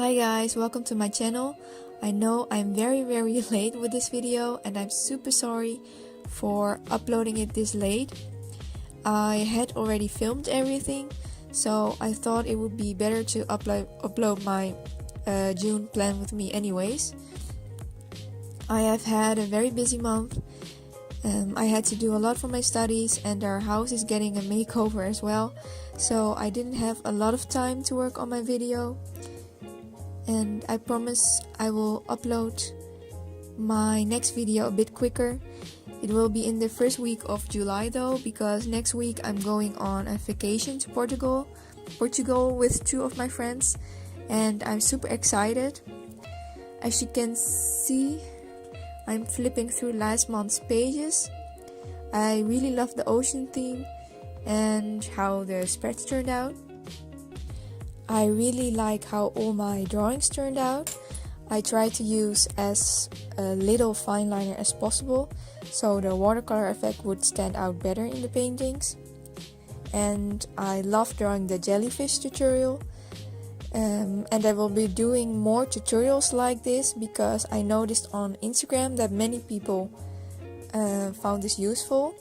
Hi guys, welcome to my channel. I know I'm very late with this video and I'm super sorry for uploading it this late. I had already filmed everything, so I thought it would be better to upload my June plan with me anyways. I have had a very busy month. I had to do a lot for my studies and our house is getting a makeover as well, so I didn't have a lot of time to work on my video. And I promise I will upload my next video a bit quicker. It will be in the first week of July though, because next week I'm going on a vacation to Portugal with two of my friends, and I'm super excited. As you can see, I'm flipping through last month's pages. I really love the ocean theme and how the spreads turned out. I really like how all my drawings turned out. I tried to use as little fine liner as possible, so the watercolor effect would stand out better in the paintings. And I love drawing the jellyfish tutorial. And I will be doing more tutorials like this because I noticed on Instagram that many people found this useful.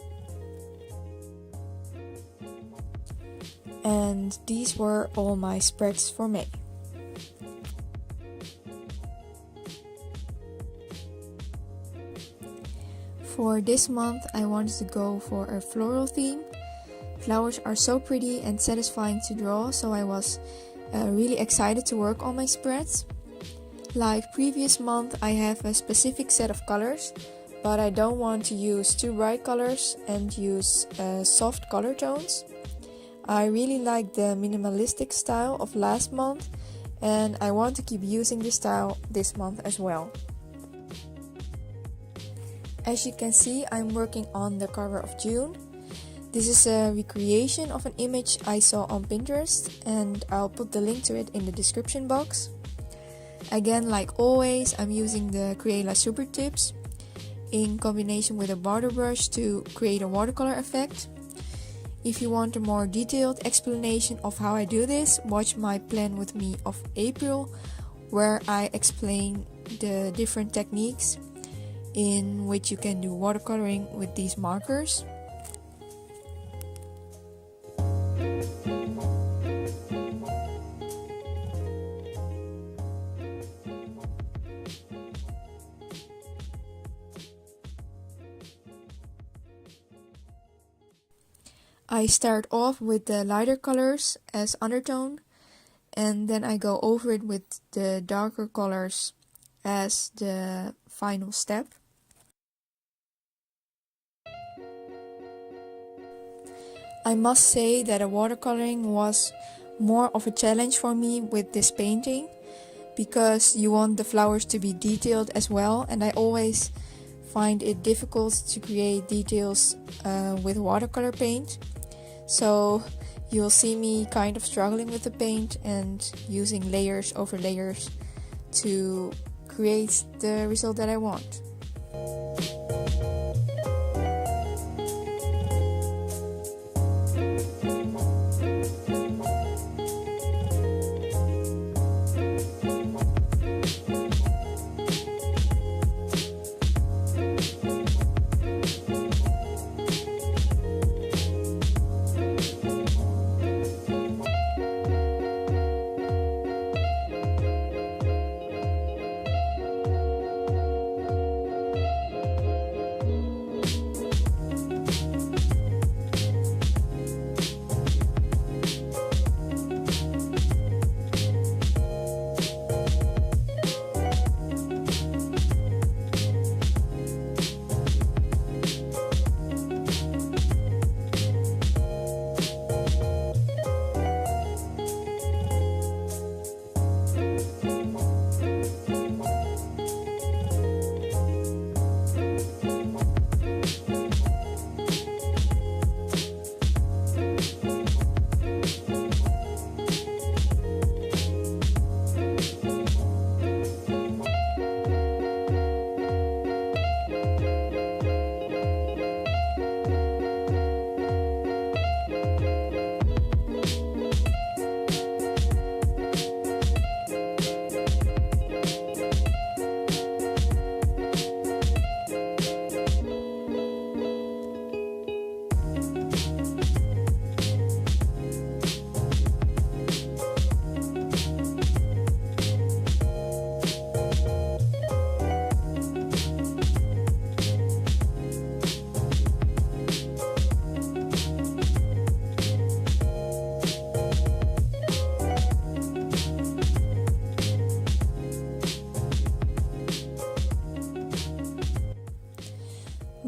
And these were all my spreads for May. For this month I wanted to go for a floral theme. Flowers are so pretty and satisfying to draw, so I was really excited to work on my spreads. Like previous month, I have a specific set of colors, but I don't want to use too bright colors and use soft color tones. I really like the minimalistic style of last month, and I want to keep using this style this month as well. As you can see, I'm working on the cover of June. This is a recreation of an image I saw on Pinterest, and I'll put the link to it in the description box. Again, like always, I'm using the Crayola Supertips in combination with a waterbrush to create a watercolor effect. If you want a more detailed explanation of how I do this, watch my plan with me of April, where I explain the different techniques in which you can do watercoloring with these markers. I start off with the lighter colors as undertone, and then I go over it with the darker colors as the final step. I must say that watercoloring was more of a challenge for me with this painting, because you want the flowers to be detailed as well, and I always find it difficult to create details with watercolor paint. So you'll see me kind of struggling with the paint and using layers over layers to create the result that I want.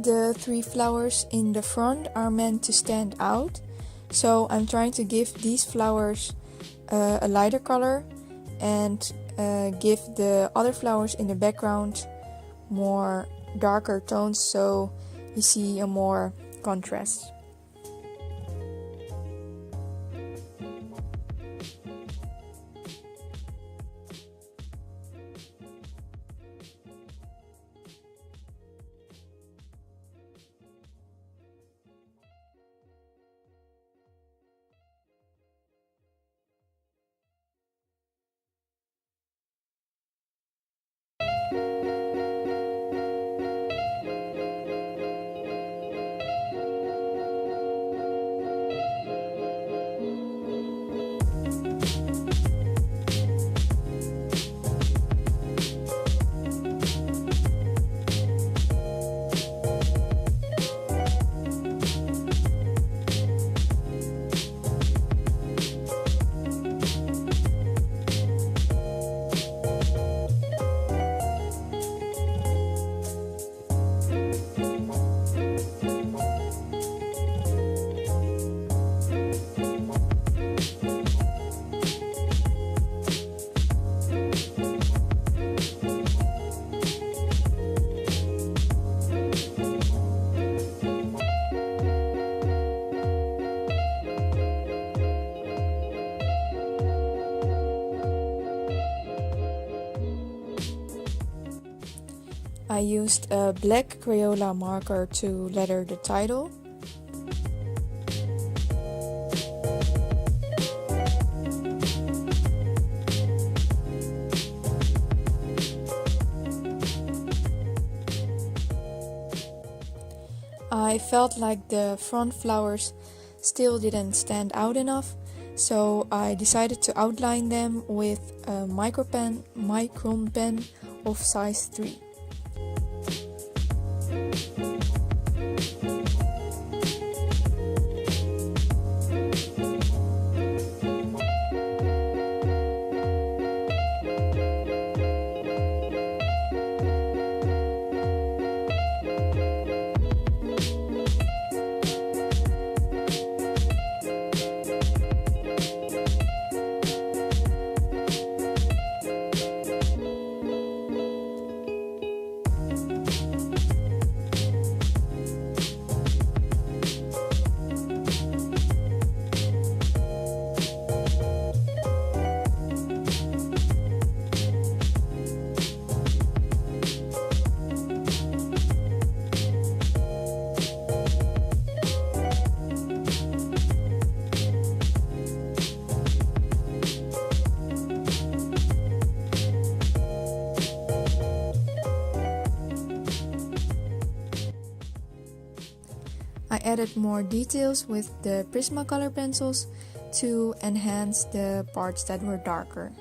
the 3 flowers in the front are meant to stand out, so I'm trying to give these flowers a lighter color and give the other flowers in the background more darker tones, so you see a more contrast. I used a black Crayola marker to letter the title. I felt like the front flowers still didn't stand out enough, so I decided to outline them with a Micronpen of size 3. I added more details with the Prismacolor pencils to enhance the parts that were darker.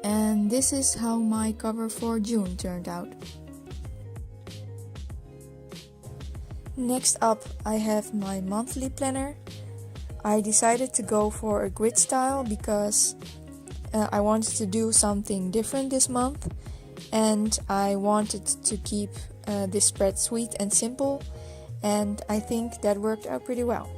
And this is how my cover for June turned out. Next up, I have my monthly planner. I decided to go for a grid style because I wanted to do something different this month, and I wanted to keep this spread sweet and simple, and I think that worked out pretty well.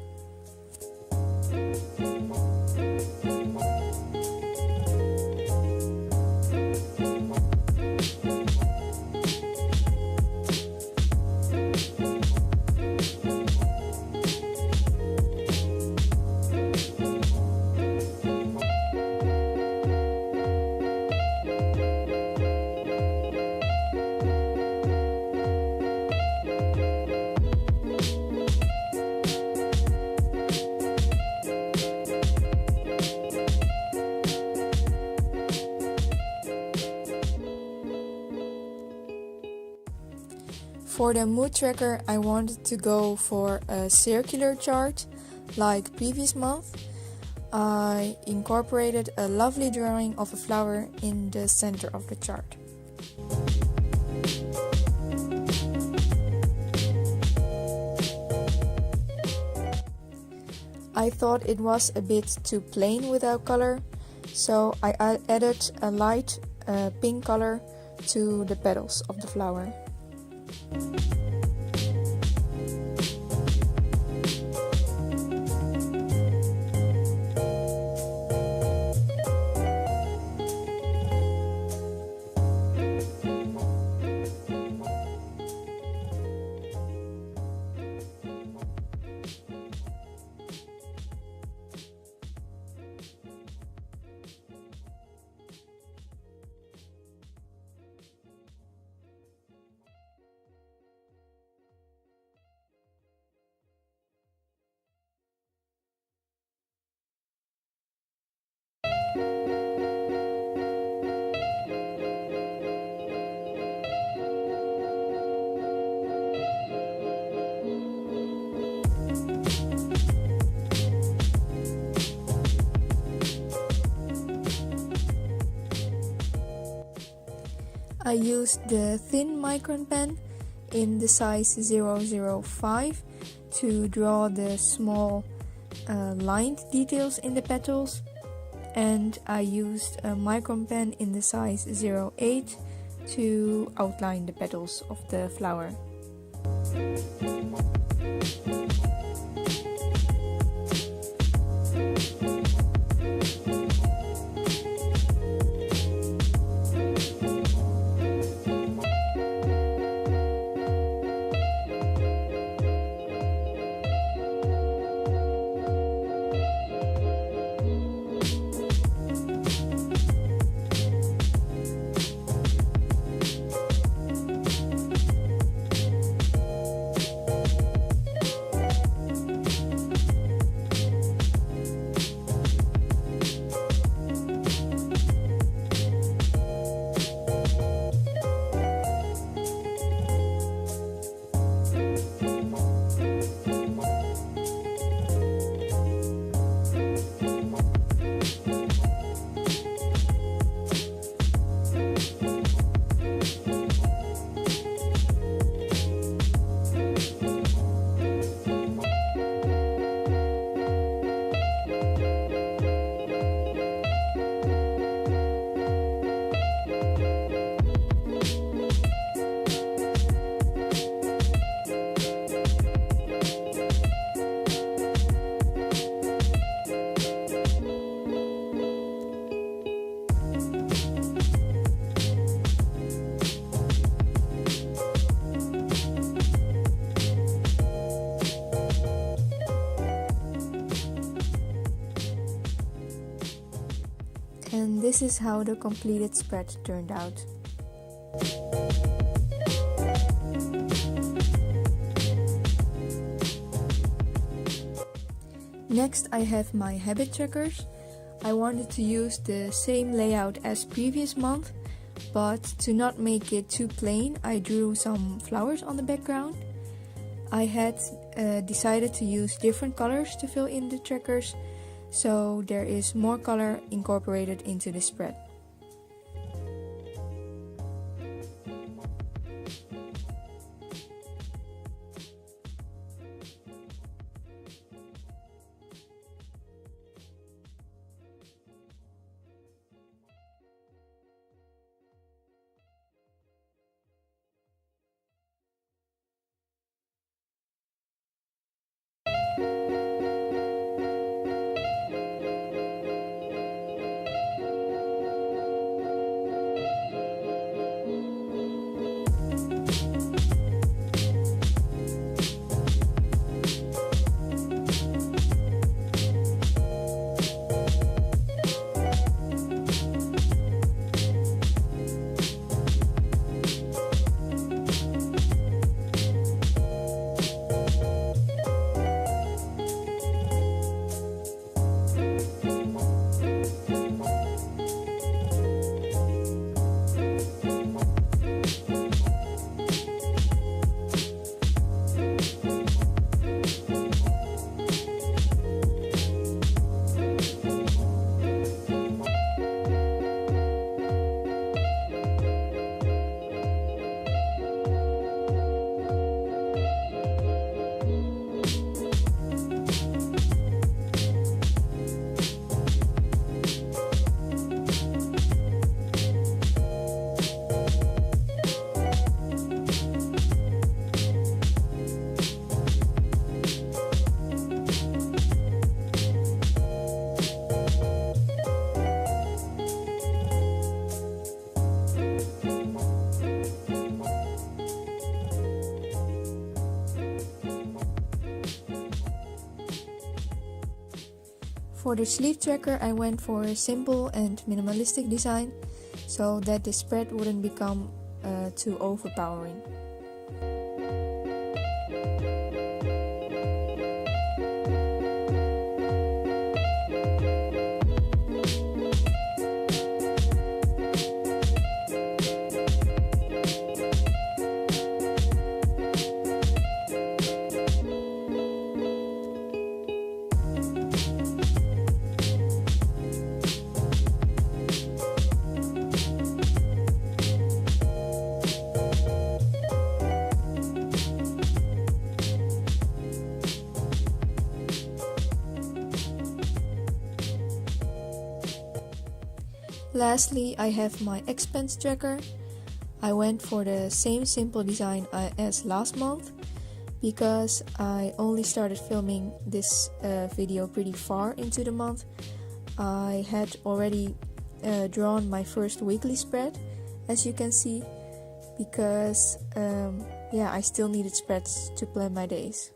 For the mood tracker, I wanted to go for a circular chart like previous month. I incorporated a lovely drawing of a flower in the center of the chart. I thought it was a bit too plain without color, so I added a light pink color to the petals of the flower. I used the thin micron pen in the size 005 to draw the small lined details in the petals, and I used a micron pen in the size 08 to outline the petals of the flower. And this is how the completed spread turned out. Next I have my habit trackers. I wanted to use the same layout as previous month, but to not make it too plain, I drew some flowers on the background. I had decided to use different colors to fill in the trackers, so there is more color incorporated into the spread. For the sleeve tracker, I went for a simple and minimalistic design so that the spread wouldn't become too overpowering. Lastly, I have my expense tracker. I went for the same simple design as last month because I only started filming this video pretty far into the month. I had already drawn my first weekly spread, as you can see, because yeah, I still needed spreads to plan my days.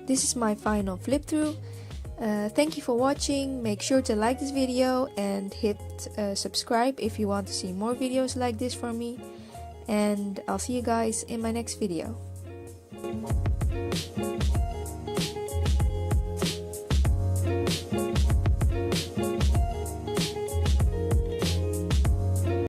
This is my final flip through. Thank you for watching. Make sure to like this video and hit subscribe if you want to see more videos like this from me. And I'll see you guys in my next video.